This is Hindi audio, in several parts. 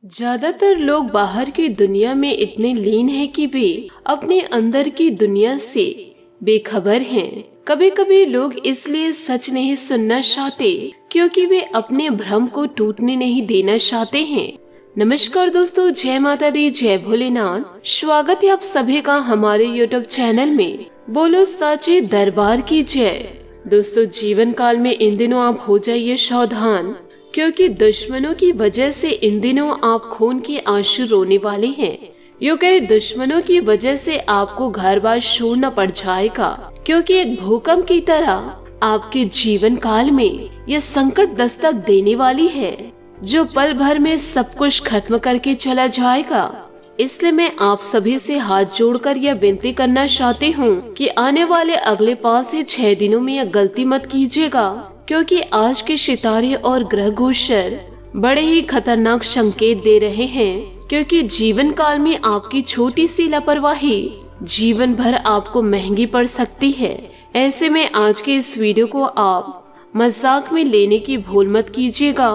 ज्यादातर लोग बाहर की दुनिया में इतने लीन हैं कि वे अपने अंदर की दुनिया से बेखबर हैं। कभी कभी लोग इसलिए सच नहीं सुनना चाहते क्योंकि वे अपने भ्रम को टूटने नहीं देना चाहते हैं। नमस्कार दोस्तों, जय माता दी, जय भोलेनाथ। स्वागत है आप सभी का हमारे YouTube चैनल में। बोलो साचे दरबार की जय। दोस्तों, जीवन काल में इन दिनों आप हो जाइए सावधान, क्योंकि दुश्मनों की वजह से इन दिनों आप खून के आंसू रोने वाले हैं। यूं कहे, दुश्मनों की वजह से आपको घर बार छोड़ना पड़ जाएगा, क्योंकि एक भूकंप की तरह आपके जीवन काल में यह संकट दस्तक देने वाली है, जो पल भर में सब कुछ खत्म करके चला जाएगा। इसलिए मैं आप सभी से हाथ जोड़कर यह विनती करना चाहती हूँ कि आने वाले अगले 5 से 6 दिनों में यह गलती मत कीजिएगा, क्योंकि आज के सितारे और ग्रह गोचर बड़े ही खतरनाक संकेत दे रहे हैं। क्योंकि जीवन काल में आपकी छोटी सी लापरवाही जीवन भर आपको महंगी पड़ सकती है। ऐसे में आज के इस वीडियो को आप मजाक में लेने की भूल मत कीजिएगा,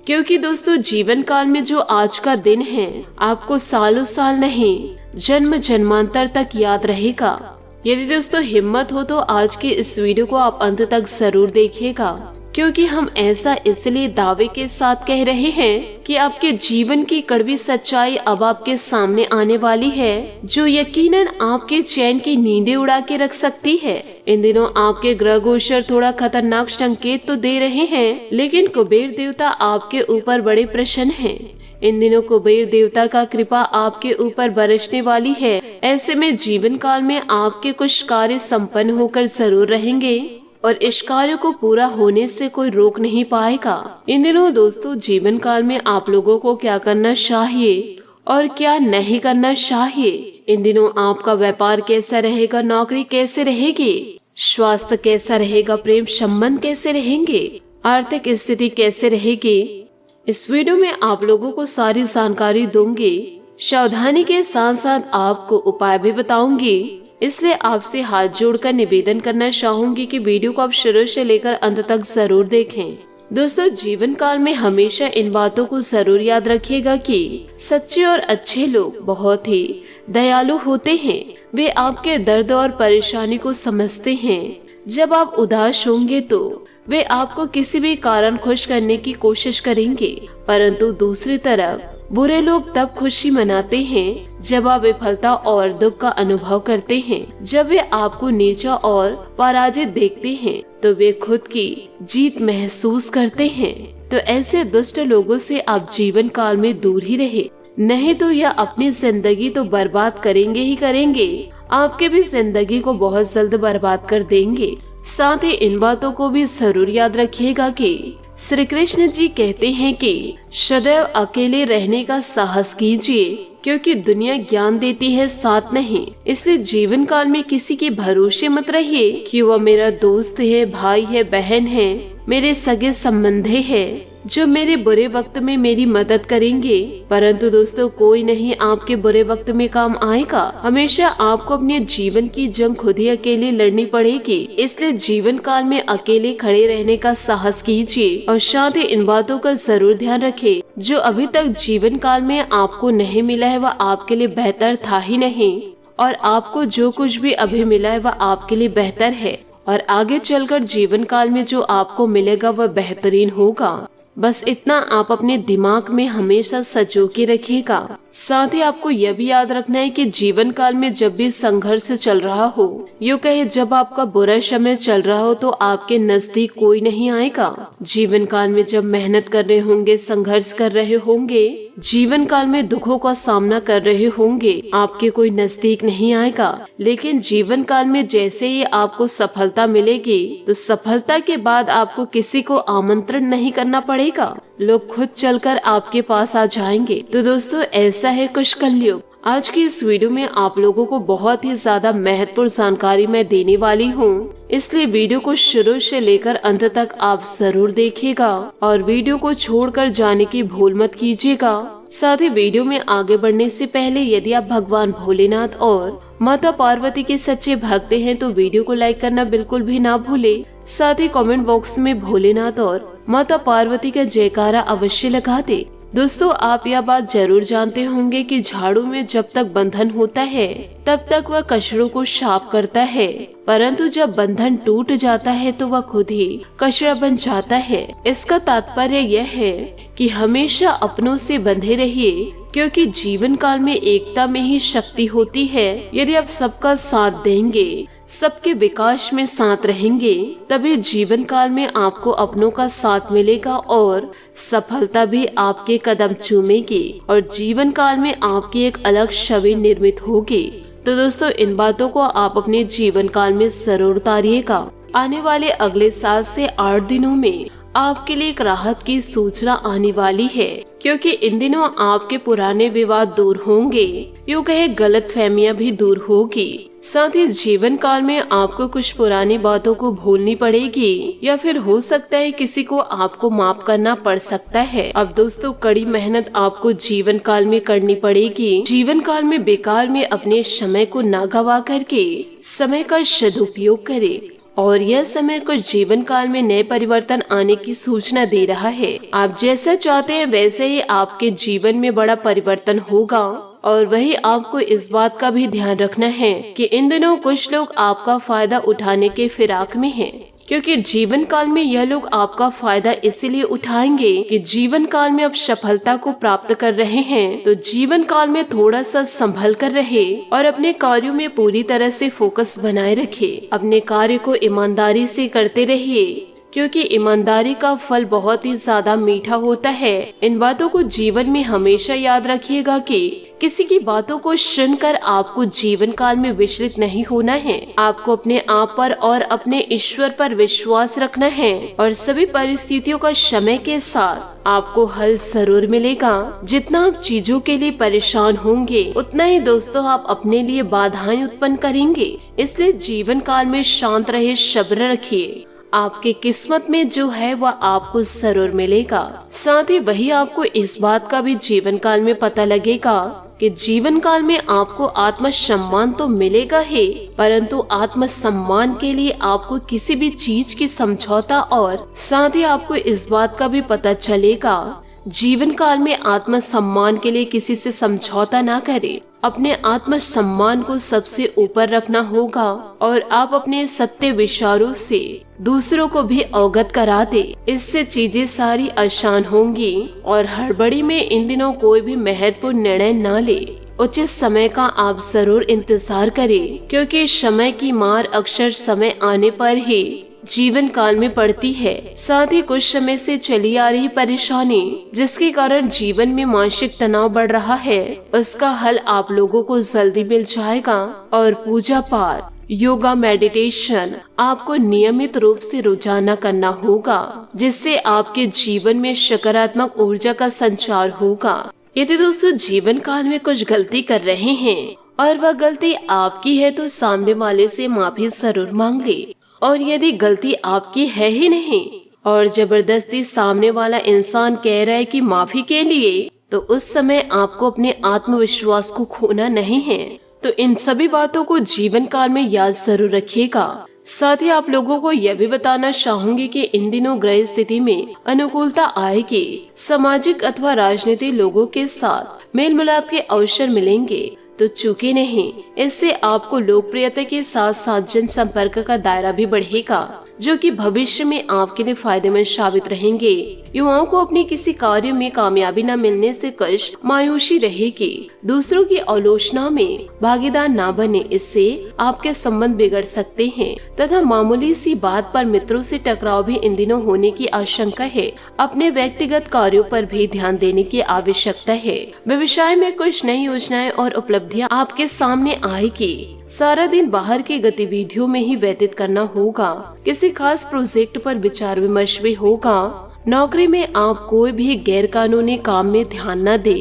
क्योंकि दोस्तों, जीवन काल में जो आज का दिन है आपको सालों साल नहीं, जन्म जन्मांतर तक याद रहेगा। यदि दोस्तों हिम्मत हो तो आज के इस वीडियो को आप अंत तक जरूर देखिएगा, क्योंकि हम ऐसा इसलिए दावे के साथ कह रहे हैं कि आपके जीवन की कड़वी सच्चाई अब आपके सामने आने वाली है, जो यकीनन आपके चैन की नींदें उड़ा के रख सकती है। इन दिनों आपके ग्रह गोचर थोड़ा खतरनाक संकेत तो दे रहे हैं, लेकिन कुबेर देवता आपके ऊपर बड़े प्रसन्न हैं। इन दिनों कुबेर देवता का कृपा आपके ऊपर बरसने वाली है। ऐसे में जीवन काल में आपके कुछ कार्य संपन्न होकर जरूर रहेंगे और इस कार्य को पूरा होने से कोई रोक नहीं पाएगा। इन दिनों दोस्तों, जीवन काल में आप लोगों को क्या करना चाहिए और क्या नहीं करना चाहिए। इन दिनों आपका व्यापार कैसा रहेगा, नौकरी कैसे रहेगी, स्वास्थ्य कैसा रहेगा, प्रेम संबंध कैसे रहेंगे, आर्थिक स्थिति कैसे रहेगी, इस वीडियो में आप लोगों को सारी जानकारी दूंगी। सावधानी के साथ साथ आपको उपाय भी बताऊंगी। इसलिए आपसे हाथ जोड़कर निवेदन करना चाहूंगी कि वीडियो को आप शुरू से लेकर अंत तक जरूर देखें। दोस्तों, जीवन काल में हमेशा इन बातों को जरूर याद रखिएगा कि सच्चे और अच्छे लोग बहुत ही दयालु होते हैं। वे आपके दर्द और परेशानी को समझते हैं। जब आप उदास होंगे तो वे आपको किसी भी कारण खुश करने की कोशिश करेंगे, परंतु दूसरी तरफ बुरे लोग तब खुशी मनाते हैं जब आप विफलता और दुख का अनुभव करते हैं। जब वे आपको नीचा और पराजित देखते हैं तो वे खुद की जीत महसूस करते हैं। तो ऐसे दुष्ट लोगों से आप जीवन काल में दूर ही रहे, नहीं तो यह अपनी जिंदगी तो बर्बाद करेंगे ही करेंगे, आपके भी जिंदगी को बहुत जल्द बर्बाद कर देंगे। साथ ही इन बातों को भी जरूर याद रखिएगा कि श्री कृष्ण जी कहते हैं कि सदैव अकेले रहने का साहस कीजिए, क्योंकि दुनिया ज्ञान देती है, साथ नहीं। इसलिए जीवन काल में किसी के भरोसे मत रहिए कि वह मेरा दोस्त है, भाई है, बहन है, मेरे सगे संबंधी है, जो मेरे बुरे वक्त में मेरी मदद करेंगे। परंतु दोस्तों, कोई नहीं आपके बुरे वक्त में काम आएगा। हमेशा आपको अपने जीवन की जंग खुद ही अकेले लड़नी पड़ेगी। इसलिए जीवन काल में अकेले खड़े रहने का साहस कीजिए और साथ ही इन बातों का जरूर ध्यान रखें, जो अभी तक जीवन काल में आपको नहीं मिला है वह आपके लिए बेहतर था ही नहीं, और आपको जो कुछ भी अभी मिला है वह आपके लिए बेहतर है, और आगे चलकर जीवन काल में जो आपको मिलेगा वह बेहतरीन होगा। बस इतना आप अपने दिमाग में हमेशा सजो के रखिएगा। साथ ही आपको यह भी याद रखना है कि जीवन काल में जब भी संघर्ष चल रहा हो, यूं कहे जब आपका बुरा समय चल रहा हो, तो आपके नजदीक कोई नहीं आएगा। जीवन काल में जब मेहनत कर रहे होंगे, संघर्ष कर रहे होंगे, जीवन काल में दुखों का सामना कर रहे होंगे, आपके कोई नजदीक नहीं आएगा। लेकिन जीवन काल में जैसे ही आपको सफलता मिलेगी, तो सफलता के बाद आपको किसी को आमंत्रण नहीं करना पड़ेगा, लोग खुद चलकर आपके पास आ जाएंगे। तो दोस्तों, ऐसा है कुछ कलयुग। आज की इस वीडियो में आप लोगों को बहुत ही ज्यादा महत्वपूर्ण जानकारी मैं देने वाली हूँ, इसलिए वीडियो को शुरू से लेकर अंत तक आप जरूर देखिएगा और वीडियो को छोड़कर जाने की भूल मत कीजिएगा। साथ ही वीडियो में आगे बढ़ने से पहले यदि आप भगवान भोलेनाथ और माता पार्वती के सच्चे भक्त हैं तो वीडियो को लाइक करना बिल्कुल भी ना भूले। साथ ही कमेंट बॉक्स में भोलेनाथ और माता पार्वती का जयकारा अवश्य लगा दे। दोस्तों, आप यह बात जरूर जानते होंगे कि झाड़ू में जब तक बंधन होता है तब तक वह कचरों को साफ करता है, परंतु जब बंधन टूट जाता है तो वह खुद ही कचरा बन जाता है। इसका तात्पर्य यह है कि हमेशा अपनों से बंधे रहिए, क्योंकि जीवन काल में एकता में ही शक्ति होती है। यदि आप सबका साथ देंगे, सबके विकास में साथ रहेंगे, तभी जीवन काल में आपको अपनों का साथ मिलेगा और सफलता भी आपके कदम चूमेगी और जीवन काल में आपकी एक अलग छवि निर्मित होगी। तो दोस्तों, इन बातों को आप अपने जीवन काल में जरूर उतारिएगा। आने वाले अगले 7 से 8 दिनों में आपके लिए एक राहत की सूचना आने वाली है, क्योंकि इन दिनों आपके पुराने विवाद दूर होंगे, यूँ कहे गलतफहमियां भी दूर होगी। साथ ही जीवन काल में आपको कुछ पुरानी बातों को भूलनी पड़ेगी, या फिर हो सकता है किसी को आपको माफ करना पड़ सकता है। अब दोस्तों, कड़ी मेहनत आपको जीवन काल में करनी पड़ेगी। जीवन काल में बेकार में अपने समय को ना गवा करके समय का सदुपयोग करें, और यह समय कुछ जीवन काल में नए परिवर्तन आने की सूचना दे रहा है। आप जैसा चाहते हैं वैसे ही आपके जीवन में बड़ा परिवर्तन होगा, और वही आपको इस बात का भी ध्यान रखना है कि इन दिनों कुछ लोग आपका फायदा उठाने के फिराक में हैं, क्योंकि जीवन काल में यह लोग आपका फायदा इसीलिए उठाएंगे कि जीवन काल में आप सफलता को प्राप्त कर रहे हैं, तो जीवन काल में थोड़ा सा संभल कर रहे और अपने कार्यों में पूरी तरह से फोकस बनाए रखे। अपने कार्य को ईमानदारी से करते रहिए, क्योंकि ईमानदारी का फल बहुत ही ज्यादा मीठा होता है। इन बातों को जीवन में हमेशा याद रखिएगा कि किसी की बातों को सुनकर आपको जीवन काल में विचलित नहीं होना है। आपको अपने आप पर और अपने ईश्वर पर विश्वास रखना है, और सभी परिस्थितियों का समय के साथ आपको हल जरूर मिलेगा। जितना आप चीजों के लिए परेशान होंगे, उतना ही दोस्तों आप अपने लिए बाधाएं उत्पन्न करेंगे। इसलिए जीवन काल में शांत रहे, सब्र रखिए। आपके किस्मत में जो है वह आपको जरूर मिलेगा। साथ ही वही आपको इस बात का भी जीवन काल में पता लगेगा कि जीवन काल में आपको आत्मसम्मान तो मिलेगा ही, परंतु आत्मसम्मान के लिए आपको किसी भी चीज की समझौता, और साथ ही आपको इस बात का भी पता चलेगा जीवन काल में आत्मसम्मान के लिए किसी से समझौता ना करें। अपने आत्मसम्मान को सबसे ऊपर रखना होगा, और आप अपने सत्य विचारों से दूसरों को भी अवगत करा दे। इससे चीजें सारी आसान होंगी, और हड़बड़ी में इन दिनों कोई भी महत्वपूर्ण निर्णय ना ले। उचित समय का आप जरूर इंतजार करें, क्योंकि समय की मार अक्सर समय आने पर ही जीवन काल में पड़ती है। साथ ही कुछ समय से चली आ रही परेशानी, जिसके कारण जीवन में मानसिक तनाव बढ़ रहा है, उसका हल आप लोगों को जल्दी मिल जाएगा। और पूजा पाठ, योगा, मेडिटेशन आपको नियमित रूप से रोजाना करना होगा, जिससे आपके जीवन में सकारात्मक ऊर्जा का संचार होगा। यदि दोस्तों जीवन काल में कुछ गलती कर रहे हैं और वह गलती आपकी है, तो सामने वाले से माफी जरूर मांग ले। और यदि गलती आपकी है ही नहीं और जबरदस्ती सामने वाला इंसान कह रहा है कि माफी के लिए, तो उस समय आपको अपने आत्मविश्वास को खोना नहीं है। तो इन सभी बातों को जीवन काल में याद जरूर रखिएगा। साथ ही आप लोगों को यह भी बताना चाहूंगी कि इन दिनों ग्रह स्थिति में अनुकूलता आएगी। सामाजिक अथवा राजनीतिक लोगों के साथ मेल मिलाप के अवसर मिलेंगे, तो चूके नहीं। इससे आपको लोकप्रियता के साथ साथ जन संपर्क का दायरा भी बढ़ेगा, जो कि भविष्य में आपके लिए फायदेमंद साबित रहेंगे। युवाओं को अपने किसी कार्य में कामयाबी न मिलने से कुछ मायूसी रहेगी। दूसरों की आलोचना में भागीदार ना बने, इससे आपके संबंध बिगड़ सकते हैं तथा मामूली सी बात पर मित्रों से टकराव भी इन दिनों होने की आशंका है। अपने व्यक्तिगत कार्यों पर भी ध्यान देने की आवश्यकता है। व्यवसाय में कुछ नई योजनाएं और उपलब्धियां आपके सामने आएगी। सारा दिन बाहर की गतिविधियों में ही व्यतीत करना होगा। किसी खास प्रोजेक्ट पर विचार विमर्श भी होगा। नौकरी में आप कोई भी गैर कानूनी काम में ध्यान न दे,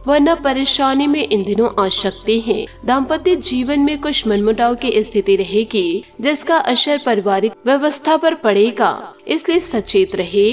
वरना परेशानी में इन दिनों आ सकते हैं। दाम्पत्य जीवन में कुछ मनमुटाव की स्थिति रहेगी, जिसका असर पारिवारिक व्यवस्था पर पड़ेगा, इसलिए सचेत रहे।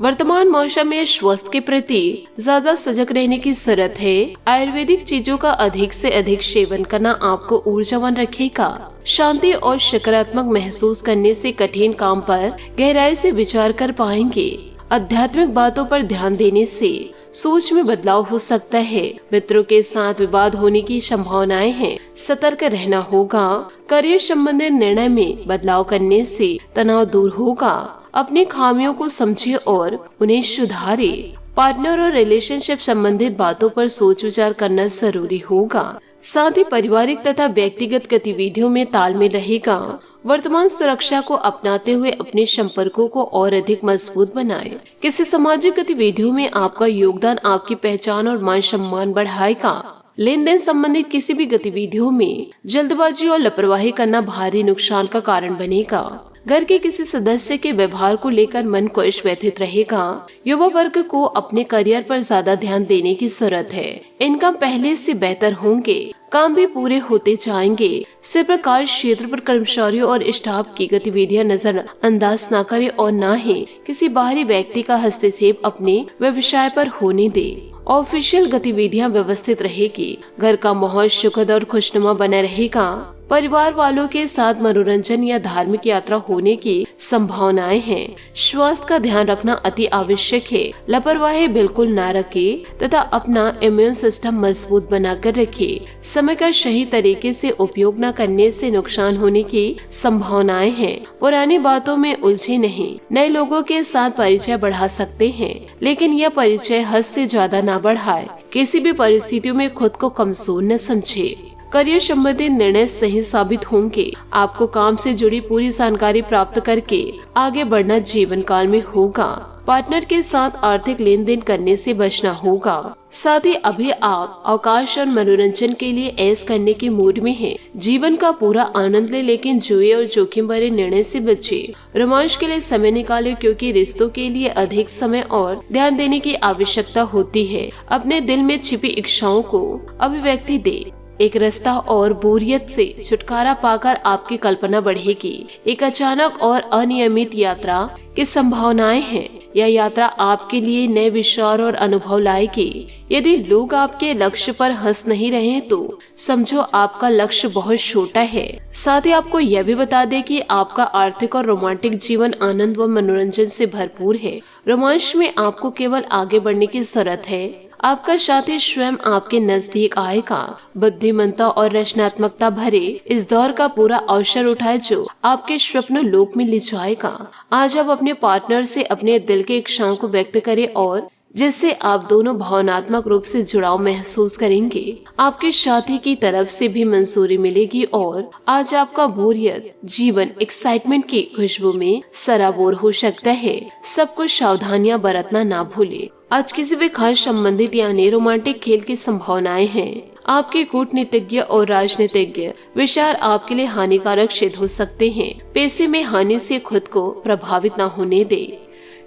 वर्तमान मौसम में स्वास्थ्य के प्रति ज्यादा सजग रहने की जरूरत है। आयुर्वेदिक चीजों का अधिक से अधिक सेवन करना आपको ऊर्जावान रखेगा। शांति और सकारात्मक महसूस करने से कठिन काम पर गहराई से विचार कर पाएंगे। आध्यात्मिक बातों पर ध्यान देने से सोच में बदलाव हो सकता है। मित्रों के साथ विवाद होने की संभावनाएं हैं, सतर्क रहना होगा। करियर संबंधित निर्णय में बदलाव करने से तनाव दूर होगा। अपनी खामियों को समझे और उन्हें सुधारे। पार्टनर और रिलेशनशिप संबंधित बातों पर सोच विचार करना जरूरी होगा। साथ ही पारिवारिक तथा व्यक्तिगत गतिविधियों में तालमेल रहेगा। वर्तमान सुरक्षा को अपनाते हुए अपने संपर्कों को और अधिक मजबूत बनाएं। किसी सामाजिक गतिविधियों में आपका योगदान आपकी पहचान और मान सम्मान बढ़ाएगा। लेन देन संबंधित किसी भी गतिविधियों में जल्दबाजी और लापरवाही करना भारी नुकसान का कारण बनेगा। घर के किसी सदस्य के व्यवहार को लेकर मन कुछ व्यथित रहेगा। युवा वर्ग को अपने करियर पर ज्यादा ध्यान देने की जरूरत है। इनकम पहले से बेहतर होंगे, काम भी पूरे होते जाएंगे। इसी प्रकार क्षेत्र पर कर्मचारियों और स्टाफ की गतिविधियां नजर अंदाज न करें और न ही किसी बाहरी व्यक्ति का हस्तक्षेप अपने व्यवसाय पर होने दे। ऑफिशियल गतिविधियां व्यवस्थित रहेगी। घर का माहौल सुखद और खुशनुमा बना रहेगा। परिवार वालों के साथ मनोरंजन या धार्मिक यात्रा होने की संभावनाएं हैं। स्वास्थ्य का ध्यान रखना अति आवश्यक है। लापरवाही बिल्कुल न रखें तथा अपना इम्यून सिस्टम मजबूत बनाकर रखें। समय का सही तरीके से उपयोग न करने से नुकसान होने की संभावनाएं हैं। पुरानी बातों में उलझे नहीं। नए लोगों के साथ परिचय बढ़ा सकते हैं, लेकिन यह परिचय हद से ज्यादा न बढ़ाए। किसी भी परिस्थितियों में खुद को कमजोर न समझे। करियर संबंधित निर्णय सही साबित होंगे। आपको काम से जुड़ी पूरी जानकारी प्राप्त करके आगे बढ़ना जीवन काल में होगा। पार्टनर के साथ आर्थिक लेन देन करने से बचना होगा। साथ ही अभी आप अवकाश और मनोरंजन के लिए ऐश करने के मूड में हैं। जीवन का पूरा आनंद ले, लेकिन जुए और जोखिम भरे निर्णय से बचे। रोमांच के लिए समय निकालें, क्योंकि रिश्तों के लिए अधिक समय और ध्यान देने की आवश्यकता होती है। अपने दिल में छिपी इच्छाओं को अभिव्यक्ति दे। एक रास्ता और बोरियत से छुटकारा पाकर आपकी कल्पना बढ़ेगी। एक अचानक और अनियमित यात्रा की संभावनाएं हैं। यह यात्रा आपके लिए नए विचार और अनुभव लाएगी। यदि लोग आपके लक्ष्य पर हंस नहीं रहे तो समझो आपका लक्ष्य बहुत छोटा है। साथ ही आपको यह भी बता दें कि आपका आर्थिक और रोमांटिक जीवन आनंद व मनोरंजन से भरपूर है। रोमांच में आपको केवल आगे बढ़ने की जरूरत है। आपका साथी स्वयं आपके नजदीक आएगा। बुद्धिमत्ता और रचनात्मकता भरे इस दौर का पूरा अवसर उठाए, जो आपके स्वप्न लोक में ले जाएगा। आज आप अपने पार्टनर से अपने दिल के इच्छाओं को व्यक्त करें और जिससे आप दोनों भावनात्मक रूप से जुड़ाव महसूस करेंगे। आपके साथी की तरफ से भी मंजूरी मिलेगी और आज आपका बोरियत जीवन एक्साइटमेंट की खुशबू में सराबोर हो सकता है। सब कुछ सावधानियां बरतना ना भूले। आज किसी भी खास संबंधित यानी रोमांटिक खेल की संभावनाएं हैं। आपके कूटनीतिज्ञ और राजनीतिज्ञ विचार आपके लिए हानिकारक सिद्ध हो सकते हैं। पैसे में हानि से खुद को प्रभावित न होने दे,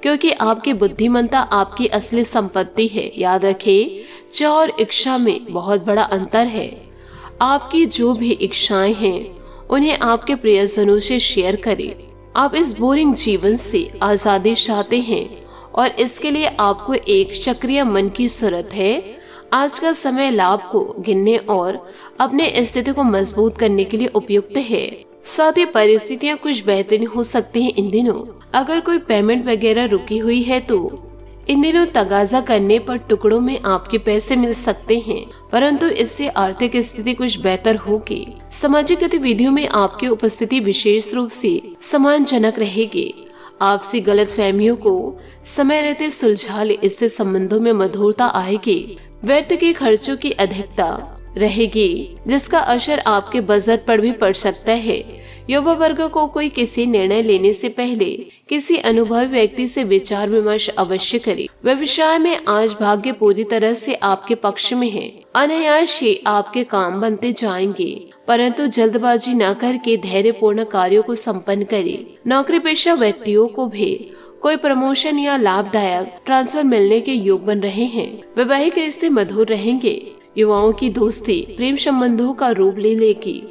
क्योंकि आपकी बुद्धिमत्ता आपकी असली संपत्ति है। याद रखें, चाह और इच्छा में बहुत बड़ा अंतर है। आपकी जो भी इच्छाएं हैं उन्हें आपके प्रियजनों से शेयर करें। आप इस बोरिंग जीवन से आजादी चाहते हैं और इसके लिए आपको एक सक्रिय मन की जरूरत है। आज का समय लाभ को गिनने और अपने स्थिति को मजबूत करने के लिए उपयुक्त है। साथ ही परिस्थितियां कुछ बेहतरीन हो सकती हैं इन दिनों। अगर कोई पेमेंट वगैरह रुकी हुई है तो इन दिनों तगाजा करने पर टुकड़ों में आपके पैसे मिल सकते हैं, परंतु इससे आर्थिक स्थिति कुछ बेहतर होगी। सामाजिक गतिविधियों में आपकी उपस्थिति विशेष रूप से सम्मानजनक रहेगी। आपसी गलत फहमियों को समय रहते सुलझा ले, इससे संबंधों में मधुरता आएगी। व्यर्थ के खर्चों की अधिकता रहेगी, जिसका असर आपके बजट पर भी पड़ सकता है। युवा वर्ग को कोई किसी निर्णय लेने से पहले किसी अनुभवी व्यक्ति से विचार विमर्श अवश्य करें। व्यवसाय में आज भाग्य पूरी तरह से आपके पक्ष में है। अनायास ही आपके काम बनते जाएंगे, परंतु जल्दबाजी न करके धैर्यपूर्ण कार्यों को संपन्न करें। नौकरी पेशा व्यक्तियों को भी कोई प्रमोशन या लाभदायक ट्रांसफर मिलने के योग बन रहे हैं। वैवाहिक रिश्ते मधुर रहेंगे। युवाओं की दोस्ती प्रेम संबंधों का रूप ले लेगी।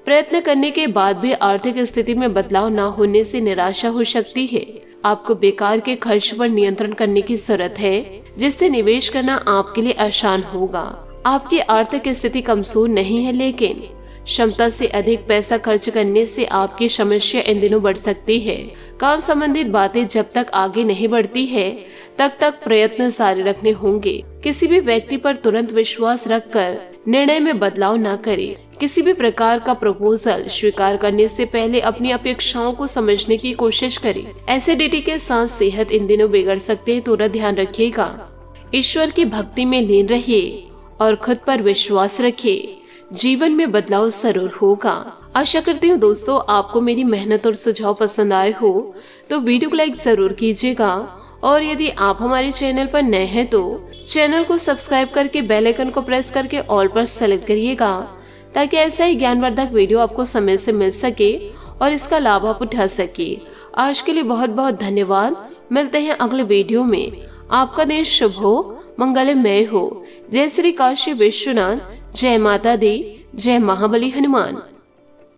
प्रयत्न करने के बाद भी आर्थिक स्थिति में बदलाव न होने से निराशा हो सकती है। आपको बेकार के खर्च पर नियंत्रण करने की जरूरत है, जिससे निवेश करना आपके लिए आसान होगा। आपकी आर्थिक स्थिति कमजोर नहीं है, लेकिन क्षमता से अधिक पैसा खर्च करने से आपकी समस्या इन दिनों बढ़ सकती है। काम संबंधित बातें जब तक आगे नहीं बढ़ती है तब तक प्रयत्न जारी रखने होंगे। किसी भी व्यक्ति पर तुरंत विश्वास रखकर निर्णय में बदलाव न करें। किसी भी प्रकार का प्रपोजल स्वीकार करने से पहले अपनी अपेक्षाओं को समझने की कोशिश करें। एसिडिटी के साथ सेहत इन दिनों बिगड़ सकते हैं, थोड़ा ध्यान रखिएगा। ईश्वर की भक्ति में लीन रहिए और खुद पर विश्वास रखिए, जीवन में बदलाव जरूर होगा। आशा करती हूँ दोस्तों आपको मेरी मेहनत और सुझाव पसंद आए हो तो वीडियो को लाइक जरूर कीजिएगा, और यदि आप हमारे चैनल पर नए हैं तो चैनल को सब्सक्राइब करके बेल आइकन को प्रेस करके ऑल पर सेलेक्ट करिएगा, ताकि ऐसा ही ज्ञानवर्धक वीडियो आपको समय से मिल सके और इसका लाभ आप उठा सके। आज के लिए बहुत बहुत धन्यवाद। मिलते हैं अगले वीडियो में। आपका दिन शुभ हो, मंगलमय हो। जय श्री काशी विश्वनाथ, जय माता दी, जय महाबली हनुमान।